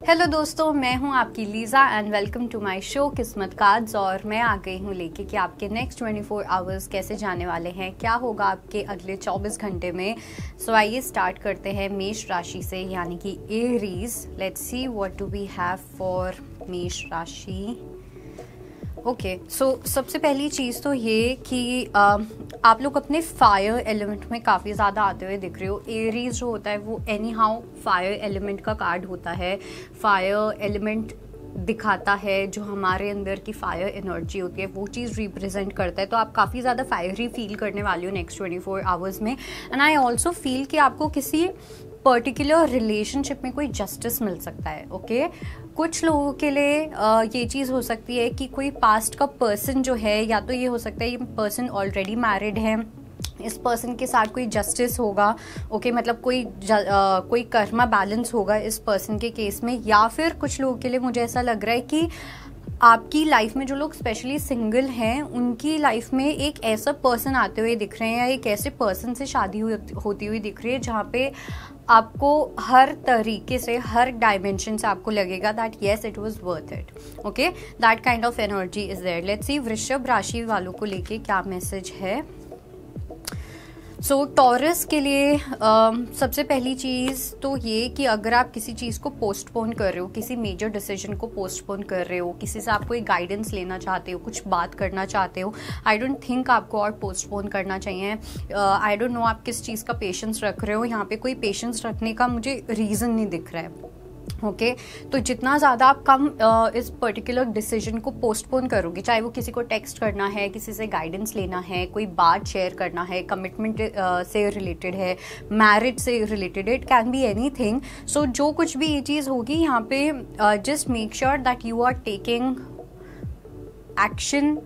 Hello दोस्तों, मैं हूं आपकी Liza and welcome to my show किस्मत कार्ड्स। और मैं आ गई हूं लेके कि आपके नेक्स्ट 24 आवर्स कैसे जाने वाले हैं, क्या होगा आपके अगले 24 घंटे में। सो आइए स्टार्ट करते हैं मेष राशि से, यानी कि Aries. Let's see what do we have for मेष राशि। ओके, सो सबसे पहली चीज़ तो ये कि आप लोग अपने फायर एलिमेंट में काफ़ी ज़्यादा आते हुए दिख रहे हो। एरीज जो होता है वो एनी हाउ फायर एलिमेंट का कार्ड होता है। फायर एलिमेंट दिखाता है जो हमारे अंदर की फायर एनर्जी होती है, वो चीज़ रिप्रेजेंट करता है। तो आप काफ़ी ज़्यादा फायरी फील करने वाले हो नेक्स्ट 24 आवर्स में। एंड आई ऑल्सो फील कि आपको किसी पर्टिकुलर रिलेशनशिप में कोई जस्टिस मिल सकता है। ओके, कुछ लोगों के लिए ये चीज़ हो सकती है कि कोई पास्ट का पर्सन जो है, या तो ये हो सकता है ये पर्सन ऑलरेडी मैरिड है, इस पर्सन के साथ कोई जस्टिस होगा। ओके, मतलब कोई कर्मा बैलेंस होगा इस पर्सन के केस में। या फिर कुछ लोगों के लिए मुझे ऐसा लग रहा है कि आपकी लाइफ में जो लोग स्पेशली सिंगल हैं उनकी लाइफ में एक ऐसा पर्सन आते हुए दिख रहे हैं, या एक ऐसे पर्सन से शादी होती हुई दिख रही है जहाँ पे आपको हर तरीके से, हर डायमेंशन से आपको लगेगा that yes it was worth it. Okay, that kind of energy is there. Let's see वृषभ राशि वालों को लेके क्या मैसेज है। सो टॉरस के लिए सबसे पहली चीज़ तो ये कि अगर आप किसी चीज़ को पोस्टपोन कर रहे हो, किसी मेजर डिसीजन को पोस्टपोन कर रहे हो, किसी से आप कोई गाइडेंस लेना चाहते हो, कुछ बात करना चाहते हो, आई डोंट थिंक आपको और पोस्टपोन करना चाहिए। आई डोंट नो आप किस चीज़ का पेशेंस रख रहे हो। यहाँ पे कोई पेशेंस रखने का मुझे रीज़न नहीं दिख रहा है। ओके, तो जितना ज़्यादा आप कम इस पर्टिकुलर डिसीजन को पोस्टपोन करोगे, चाहे वो किसी को टेक्स्ट करना है, किसी से गाइडेंस लेना है, कोई बात शेयर करना है, कमिटमेंट से रिलेटेड है, मैरिज से related, it can be anything. So जो कुछ भी ये चीज़ होगी यहाँ पे, just make sure that you are taking action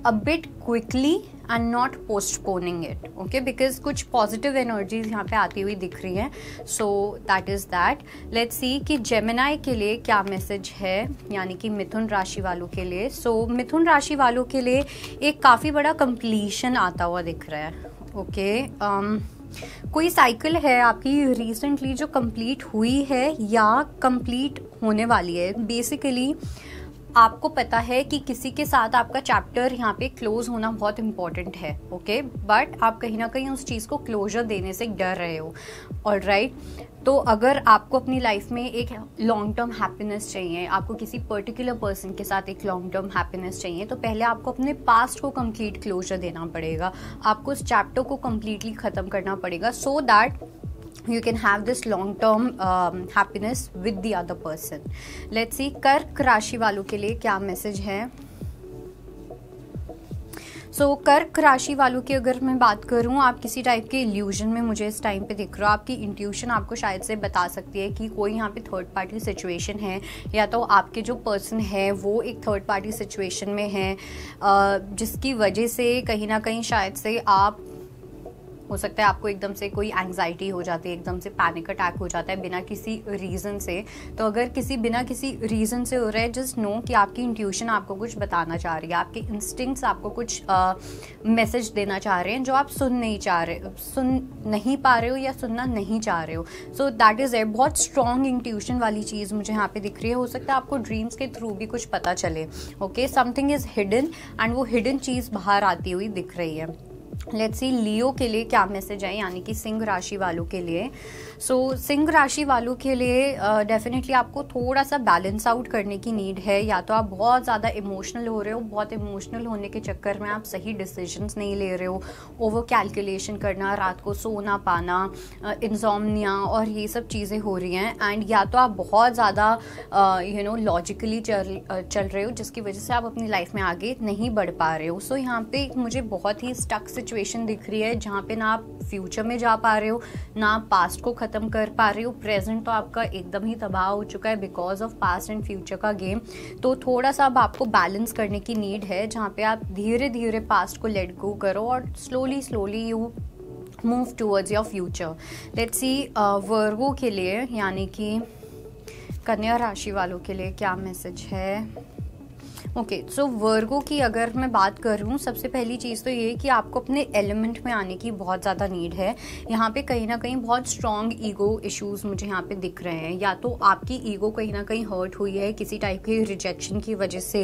a bit quickly and not postponing it, okay, because कुछ positive energies यहाँ पे आती हुई दिख रही हैं। so that is that. let's see कि जेमिनाई के लिए क्या मैसेज है, यानी कि मिथुन राशि वालों के लिए। so मिथुन राशि वालों के लिए एक काफ़ी बड़ा completion आता हुआ दिख रहा है। okay, कोई साइकिल है आपकी रिसेंटली जो कंप्लीट हुई है या कंप्लीट होने वाली है। बेसिकली आपको पता है कि किसी के साथ आपका चैप्टर यहाँ पे क्लोज होना बहुत इंपॉर्टेंट है। ओके, बट आप कहीं ना कहीं उस चीज़ को क्लोजर देने से डर रहे हो। ऑलराइट, तो अगर आपको अपनी लाइफ में एक लॉन्ग टर्म हैप्पीनेस चाहिए, आपको किसी पर्टिकुलर पर्सन के साथ एक लॉन्ग टर्म हैप्पीनेस चाहिए, तो पहले आपको अपने पास्ट को कंप्लीट क्लोजर देना पड़ेगा। आपको उस चैप्टर को कंप्लीटली ख़त्म करना पड़ेगा so that you can have this long term happiness with the other person. let's see कर्क राशि वालों के लिए क्या मैसेज है। सो कर्क राशि वालों की अगर मैं बात करूं, आप किसी टाइप के इल्यूजन में मुझे इस टाइम पे दिख रहा हो। आपकी इंट्यूशन आपको शायद से बता सकती है कि कोई यहाँ पे थर्ड पार्टी सिचुएशन है, या तो आपके जो पर्सन है वो एक थर्ड पार्टी सिचुएशन में है, जिसकी वजह से कहीं ना कहीं शायद से आप, हो सकता है आपको एकदम से कोई एंग्जाइटी हो जाती है, एकदम से पैनिक अटैक हो जाता है बिना किसी रीज़न से। तो अगर बिना किसी रीज़न से हो रहा है, जस्ट नो कि आपकी इंट्यूशन आपको कुछ बताना चाह रही है, आपके इंस्टिंक्ट्स आपको कुछ मैसेज देना चाह रहे हैं जो आप सुन नहीं पा रहे हो या सुनना नहीं चाह रहे हो। सो दैट इज़ ए बहुत स्ट्रॉन्ग इंट्यूशन वाली चीज़ मुझे यहाँ पे दिख रही है। हो सकता है आपको ड्रीम्स के थ्रू भी कुछ पता चले। Okay, something is hidden and वो हिडन चीज़ बाहर आती हुई दिख रही है। लेट्स सी लियो के लिए क्या मैसेज है, यानी कि सिंह राशि वालों के लिए। सो सिंह राशि वालों के लिए डेफिनेटली आपको थोड़ा सा बैलेंस आउट करने की नीड है। या तो आप बहुत ज़्यादा इमोशनल हो रहे हो, बहुत इमोशनल होने के चक्कर में आप सही डिसीजंस नहीं ले रहे हो, ओवर कैलकुलेशन करना, रात को सो ना पाना, इंसोम्निया और ये सब चीज़ें हो रही हैं। एंड या तो आप बहुत ज़्यादा लॉजिकली चल रहे हो, जिसकी वजह से आप अपनी लाइफ में आगे नहीं बढ़ पा रहे हो। सो यहाँ पे मुझे बहुत ही स्टक सिचुएशन दिख रही है, जहाँ पे ना आप फ्यूचर में जा पा रहे हो, ना आप पास्ट को खत्म कर पा रहे हो। प्रेजेंट तो आपका एकदम ही तबाह हो चुका है because of past and future का गेम। तो थोड़ा सा अब आपको बैलेंस करने की नीड है, जहाँ पे आप धीरे धीरे पास्ट को लेट गो करो और slowly you move towards your future. Let's see Virgo के लिए, यानी कि कन्या राशि वालों के लिए क्या मैसेज है। ओके, सो वर्गो की अगर मैं बात करूँ, सबसे पहली चीज़ तो ये है कि आपको अपने एलिमेंट में आने की बहुत ज़्यादा नीड है। यहाँ पे कहीं ना कहीं बहुत स्ट्रॉन्ग ईगो इश्यूज मुझे यहाँ पे दिख रहे हैं। या तो आपकी ईगो कहीं ना कहीं हर्ट हुई है किसी टाइप के रिजेक्शन की वजह से।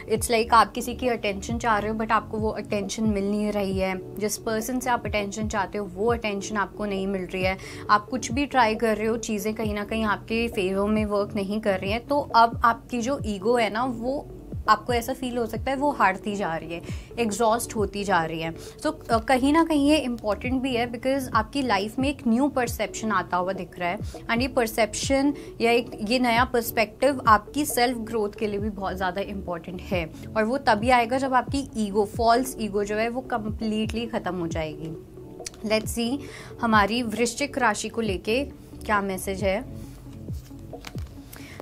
इट्स लाइक आप किसी की अटेंशन चाह रहे हो बट आपको वो अटेंशन मिल नहीं रही है। जिस पर्सन से आप अटेंशन चाहते हो वो अटेंशन आपको नहीं मिल रही है। आप कुछ भी ट्राई कर रहे हो, चीज़ें कहीं ना कहीं आपके फेवर में वर्क नहीं कर रही हैं। तो अब आपकी जो ईगो है ना, वो आपको ऐसा फील हो सकता है वो हारती जा रही है, एग्जॉस्ट होती जा रही है। सो कहीं ना कहीं ये इम्पॉर्टेंट भी है बिकॉज आपकी लाइफ में एक न्यू परसेप्शन आता हुआ दिख रहा है। एंड ये परसेप्शन या ये नया पर्सपेक्टिव आपकी सेल्फ ग्रोथ के लिए भी बहुत ज़्यादा इम्पॉर्टेंट है। और वो तभी आएगा जब आपकी ईगो, फॉल्स ईगो जो है वो कम्प्लीटली ख़त्म हो जाएगी। लेट्स सी हमारी वृश्चिक राशि को लेके क्या मैसेज है।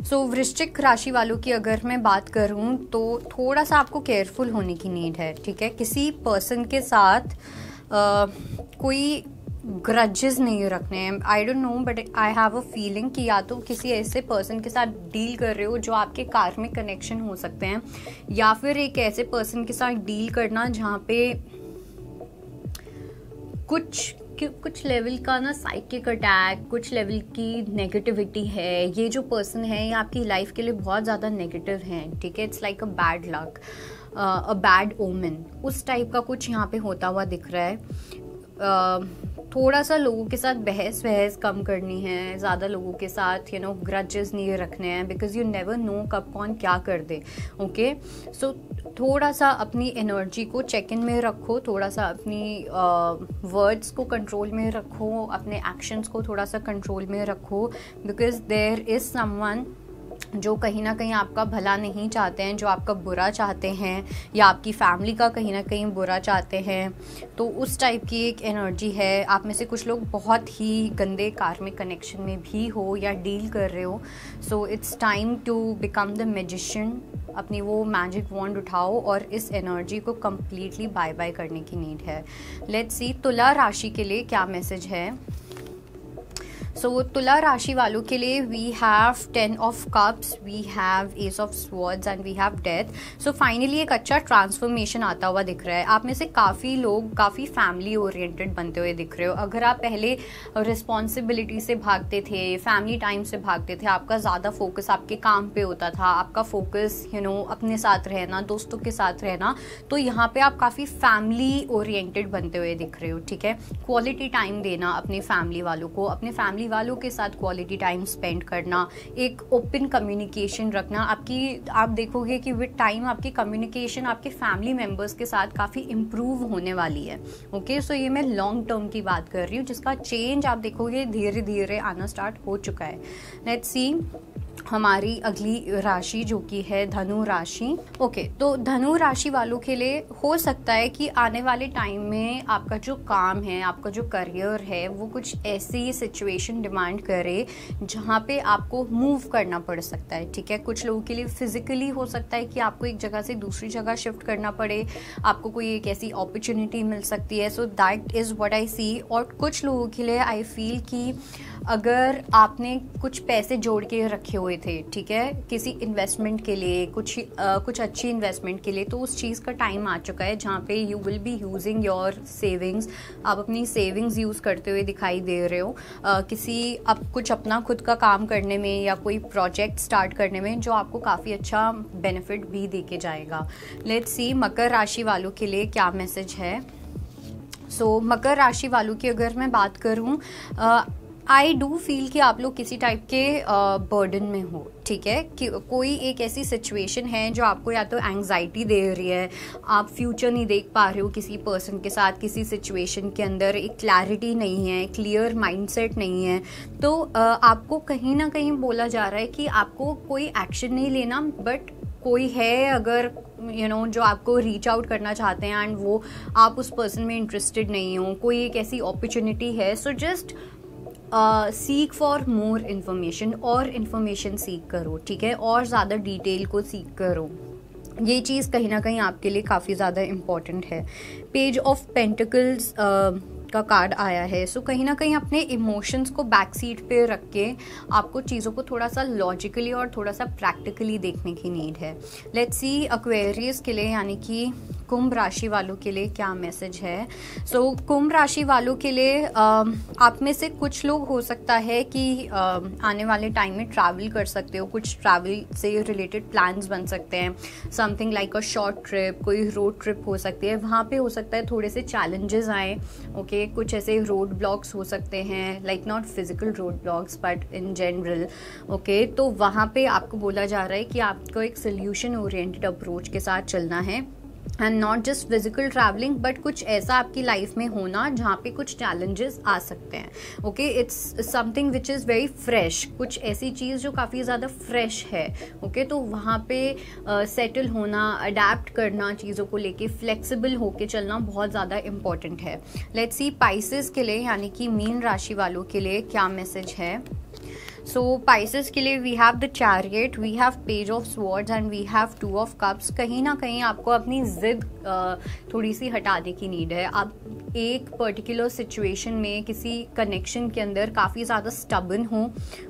सो वृश्चिक राशि वालों की अगर मैं बात करूं तो थोड़ा सा आपको केयरफुल होने की नीड है, ठीक है। किसी पर्सन के साथ कोई ग्रजेस नहीं रखने हैं। I don't know but I have a feeling कि या तो किसी ऐसे पर्सन के साथ डील कर रहे हो जो आपके कार्मिक कनेक्शन हो सकते हैं, या फिर एक ऐसे पर्सन के साथ डील करना जहाँ पे कुछ लेवल का ना साइकिक अटैक, कुछ लेवल की नेगेटिविटी है। ये जो पर्सन है ये आपकी लाइफ के लिए बहुत ज़्यादा नेगेटिव है, ठीक है। It's like a bad luck, a bad omen, उस टाइप का कुछ यहाँ पे होता हुआ दिख रहा है। थोड़ा सा लोगों के साथ बहस कम करनी है, ज़्यादा लोगों के साथ ग्रजेस नहीं रखने हैं बिकॉज यू नेवर नो कब कौन क्या कर दे। ओके, सो थोड़ा सा अपनी एनर्जी को चेक इन में रखो, थोड़ा सा अपनी वर्ड्स को कंट्रोल में रखो, अपने एक्शंस को थोड़ा सा कंट्रोल में रखो बिकॉज देयर इज़ समवन जो कहीं ना कहीं आपका भला नहीं चाहते हैं, जो आपका बुरा चाहते हैं या आपकी फैमिली का कहीं ना कहीं बुरा चाहते हैं। तो उस टाइप की एक एनर्जी है। आप में से कुछ लोग बहुत ही गंदे कार्मिक कनेक्शन में भी हो या डील कर रहे हो। So it's time to become the magician. अपनी वो मैजिक वॉन्ड उठाओ और इस एनर्जी को कम्प्लीटली बाय बाय करने की नीड है। लेट्स सी तुला राशि के लिए क्या मैसेज है। सो तुला राशि वालों के लिए we have 10 of cups, we have ace of swords and we have death. So finally एक अच्छा ट्रांसफॉर्मेशन आता हुआ दिख रहा है। आप में से काफ़ी लोग काफ़ी फैमिली ओरिएंटेड बनते हुए दिख रहे हो। अगर आप पहले रिस्पॉन्सिबिलिटी से भागते थे, फैमिली टाइम से भागते थे, आपका ज़्यादा फोकस आपके काम पे होता था, आपका फोकस अपने साथ रहना, दोस्तों के साथ रहना, तो यहाँ पे आप काफ़ी फैमिली ओरिएंटेड बनते हुए दिख रहे हो, ठीक है। क्वालिटी टाइम देना अपनी फैमिली वालों को, अपने फैमिली वालों के साथ क्वालिटी टाइम स्पेंड करना, एक ओपन कम्युनिकेशन रखना। आप देखोगे कि विद टाइम आपकी कम्युनिकेशन आपके फैमिली मेंबर्स के साथ काफ़ी इम्प्रूव होने वाली है। ओके, सो ये मैं लॉन्ग टर्म की बात कर रही हूँ जिसका चेंज आप देखोगे धीरे धीरे आना स्टार्ट हो चुका है। लेट्स सी हमारी अगली राशि जो कि है धनु राशि। ओके, तो धनु राशि वालों के लिए हो सकता है कि आने वाले टाइम में आपका जो काम है, आपका जो करियर है, वो कुछ ऐसी सिचुएशन डिमांड करे जहाँ पे आपको मूव करना पड़ सकता है, ठीक है। कुछ लोगों के लिए फिजिकली हो सकता है कि आपको एक जगह से दूसरी जगह शिफ्ट करना पड़े, आपको कोई एक ऐसी अपॉर्चुनिटी मिल सकती है। So that is what I see. और कुछ लोगों के लिए आई फील कि अगर आपने कुछ पैसे जोड़ के रखे हुए थे, ठीक है, किसी इन्वेस्टमेंट के लिए, कुछ अच्छी इन्वेस्टमेंट के लिए, तो उस चीज़ का टाइम आ चुका है जहाँ पे you will be using your savings. आप अपनी सेविंग्स यूज़ करते हुए दिखाई दे रहे हो कुछ अपना खुद का काम करने में या कोई प्रोजेक्ट स्टार्ट करने में जो आपको काफ़ी अच्छा बेनिफिट भी दे के जाएगा। लेट्स सी मकर राशि वालों के लिए क्या मैसेज है। सो मकर राशि वालों की अगर मैं बात करूँ, आई डू फील कि आप लोग किसी टाइप के बर्डन में हो, ठीक है। कि कोई एक ऐसी सिचुएशन है जो आपको या तो एंग्जाइटी दे रही है, आप फ्यूचर नहीं देख पा रहे हो किसी पर्सन के साथ, किसी सिचुएशन के अंदर एक क्लैरिटी नहीं है, क्लियर माइंडसेट नहीं है। तो आपको कहीं ना कहीं बोला जा रहा है कि आपको कोई एक्शन नहीं लेना, बट कोई है अगर जो आपको रीच आउट करना चाहते हैं एंड वो आप उस पर्सन में इंटरेस्टेड नहीं हो, कोई एक ऐसी अपॉर्चुनिटी है, so just seek for more information, और इन्फॉर्मेशन सीख करो, ठीक है, और ज़्यादा डिटेल को सीख करो। ये चीज़ कहीं ना कहीं आपके लिए काफ़ी ज़्यादा इम्पॉर्टेंट है। पेज ऑफ पेंटिकल्स का कार्ड आया है। सो कहीं ना कहीं अपने इमोशंस को बैक सीट पे रख के आपको चीज़ों को थोड़ा सा लॉजिकली और थोड़ा सा प्रैक्टिकली देखने की नीड है। लेट्स सी एक्वेरियस के लिए यानी कि कुंभ राशि वालों के लिए क्या मैसेज है। सो कुंभ राशि वालों के लिए आप में से कुछ लोग हो सकता है कि आने वाले टाइम में ट्रैवल कर सकते हो, कुछ ट्रैवल से रिलेटेड प्लान्स बन सकते हैं, something like a short trip, कोई रोड ट्रिप हो सकती है। वहाँ पे हो सकता है थोड़े से चैलेंजेस आए, ओके कुछ ऐसे रोड ब्लॉक्स हो सकते हैं, like not physical road blocks but in general, okay. तो वहाँ पे आपको बोला जा रहा है कि आपको एक सोल्यूशन ओरिएंटेड अप्रोच के साथ चलना है and not just physical travelling, but कुछ ऐसा आपकी लाइफ में होना जहाँ पे कुछ चैलेंजेस आ सकते हैं, okay. It's something which is very fresh, कुछ ऐसी चीज़ जो काफ़ी ज़्यादा फ्रेश है, ओके। तो वहाँ पे सेटल होना, अडेप्ट करना, चीज़ों को लेके फ्लेक्सिबल होके चलना बहुत ज़्यादा इंपॉर्टेंट है। लेट्स सी पाइसेस के लिए यानी कि मीन राशि वालों के लिए क्या मैसेज है। सो पाइसेस के लिए we have the chariot, we have page of swords and we have two of cups. कहीं ना कहीं आपको अपनी जिद थोड़ी सी हटाने की नीड है। आप एक पर्टिकुलर सिचुएशन में किसी कनेक्शन के अंदर काफ़ी ज़्यादा स्टबन हो,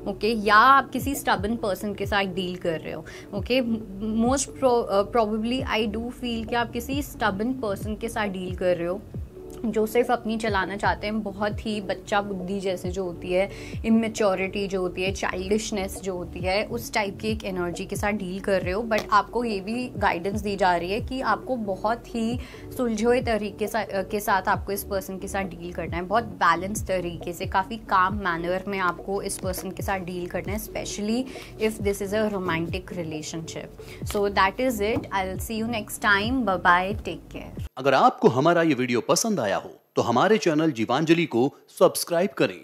ओके, या आप किसी स्टबन पर्सन के साथ डील कर रहे हो, okay. Most probably I do feel कि आप किसी स्टबन पर्सन के साथ डील कर रहे हो जो सिर्फ अपनी चलाना चाहते हैं, बहुत ही बच्चा बुद्धि जैसे जो होती है, इमेच्योरिटी जो होती है, चाइल्डिशनेस जो होती है, उस टाइप की एक एनर्जी के साथ डील कर रहे हो। बट आपको ये भी गाइडेंस दी जा रही है कि आपको बहुत ही सुलझे हुए तरीके के साथ आपको इस पर्सन के साथ डील करना है, बहुत बैलेंस तरीके से, काफ़ी काम मैनर में आपको इस पर्सन के साथ डील करना है, specially if this is a romantic relationship. So that is it. I will see you next time. Bye bye, take care. अगर आपको हमारा ये वीडियो पसंद आया हो तो हमारे चैनल जीवांजलि को सब्सक्राइब करें